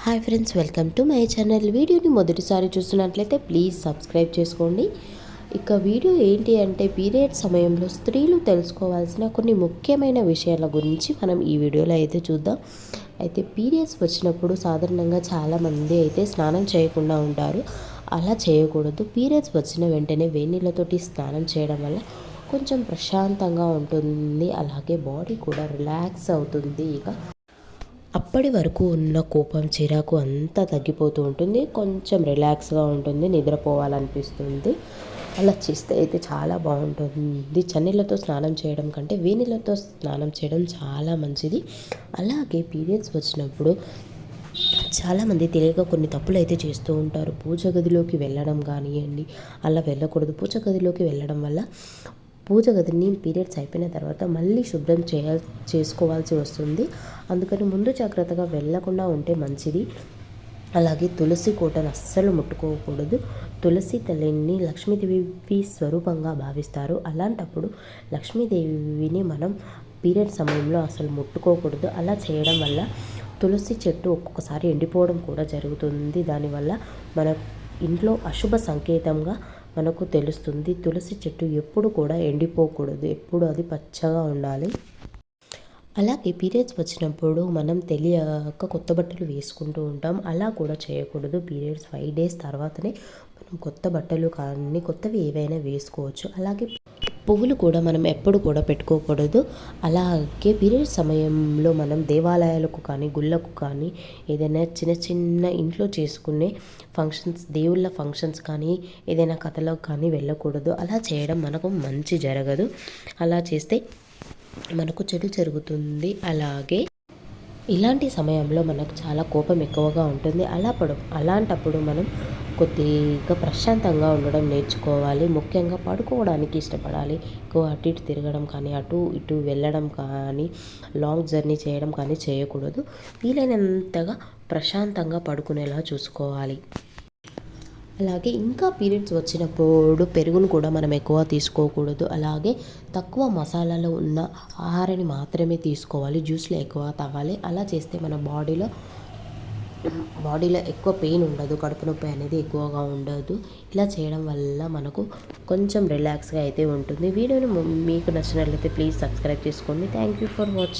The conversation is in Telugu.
Hi friends, welcome to my channel. వీడియోని మొదటిసారి చూస్తున్నట్లయితే ప్లీజ్ సబ్స్క్రైబ్ చేసుకోండి. ఇక వీడియో ఏంటి అంటే పీరియడ్ సమయంలో స్త్రీలు తెలుసుకోవాల్సిన కొన్ని ముఖ్యమైన విషయాల గురించి మనం ఈ వీడియోలో అయితే చూద్దాం. అయితే పీరియడ్స్ వచ్చినప్పుడు సాధారణంగా చాలామంది అయితే స్నానం చేయకుండా ఉంటారు. అలా చేయకూడదు. పీరియడ్స్ వచ్చిన వెంటనే వేడినీళ్ళతోటి స్నానం చేయడం వల్ల కొంచెం ప్రశాంతంగా ఉంటుంది. అలాగే బాడీ కూడా రిలాక్స్ అవుతుంది. అప్పటి వరకు ఉన్న కోపం, చిరాకు అంతా తగ్గిపోతూ ఉంటుంది. కొంచెం రిలాక్స్గా ఉంటుంది, నిద్రపోవాలనిపిస్తుంది. అలా చేస్తే అయితే చాలా బాగుంటుంది. చన్నీళ్ళతో స్నానం చేయడం కంటే వేనీళ్ళతో స్నానం చేయడం చాలా మంచిది. అలాగే పీరియడ్స్ వచ్చినప్పుడు చాలామంది తెలియక కొన్ని తప్పులు అయితే చేస్తూ ఉంటారు. పూజ గదిలోకి వెళ్ళడం కానివ్వండి, అలా వెళ్ళకూడదు. పూజ గదిలోకి వెళ్ళడం వల్ల పూజ గదిని పీరియడ్స్ అయిపోయిన తర్వాత మళ్ళీ శుభ్రం చేసుకోవాల్సి వస్తుంది. అందుకని ముందు జాగ్రత్తగా వెళ్ళకుండా ఉంటే మంచిది. అలాగే తులసి కోటను అస్సలు ముట్టుకోకూడదు. తులసి తల్లిని లక్ష్మీదేవి స్వరూపంగా భావిస్తారు. అలాంటప్పుడు లక్ష్మీదేవిని మనం పీరియడ్ సమయంలో అసలు ముట్టుకోకూడదు. అలా చేయడం వల్ల తులసి చెట్టు ఒక్కొక్కసారి ఎండిపోవడం కూడా జరుగుతుంది. దానివల్ల మన ఇంట్లో అశుభ సంకేతంగా మనకు తెలుస్తుంది. తులసి చెట్టు ఎప్పుడు కూడా ఎండిపోకూడదు, ఎప్పుడు అది పచ్చగా ఉండాలి. అలాగే పీరియడ్స్ వచ్చినప్పుడు మనం తెలియక కొత్త బట్టలు వేసుకుంటూ ఉంటాం. అలా కూడా చేయకూడదు. పీరియడ్స్ 5 డేస్ తర్వాతనే మనం కొత్త బట్టలు కానీ కొత్తవి ఏవైనా వేసుకోవచ్చు. అలాగే పువ్వులు కూడా మనం ఎప్పుడు కూడా పెట్టుకోకూడదు. అలాగే పీరియడ్ సమయంలో మనం దేవాలయాలకు కానీ గుళ్ళకు కానీ ఏదైనా చిన్న చిన్న ఇంట్లో చేసుకునే ఫంక్షన్స్, దేవుళ్ళ ఫంక్షన్స్ కానీ ఏదైనా కథలకు కానీ వెళ్ళకూడదు. అలా చేయడం మనకు మంచి జరగదు. అలా చేస్తే మనకు చెడు జరుగుతుంది. అలాగే ఇలాంటి సమయంలో మనకు చాలా కోపం ఎక్కువగా ఉంటుంది. అలాంటప్పుడు మనం కొద్దిగా ప్రశాంతంగా ఉండడం నేర్చుకోవాలి. ముఖ్యంగా పడుకోవడానికి ఇష్టపడాలి. ఎక్కువ అటు ఇటు తిరగడం కానీ, అటు ఇటు వెళ్ళడం కానీ, లాంగ్ జర్నీ చేయడం కానీ చేయకూడదు. వీలైనంతగా ప్రశాంతంగా పడుకునేలా చూసుకోవాలి. అలాగే ఇంకా పీరియడ్స్ వచ్చినప్పుడు పెరుగును కూడా మనం ఎక్కువ తీసుకోకూడదు. అలాగే తక్కువ మసాలాలు ఉన్న ఆహారాన్ని మాత్రమే తీసుకోవాలి. జ్యూస్లో ఎక్కువ తాగాలి. అలా చేస్తే మన బాడీలో ఎక్కువ పెయిన్ ఉండదు, కడుపు నొప్పి అనేది ఎక్కువగా ఉండదు. ఇలా చేయడం వల్ల మనకు కొంచెం రిలాక్స్గా అయితే ఉంటుంది. వీడియోని మీకు నచ్చినట్లయితే ప్లీజ్ సబ్స్క్రైబ్ చేసుకోండి. Thank you for watching.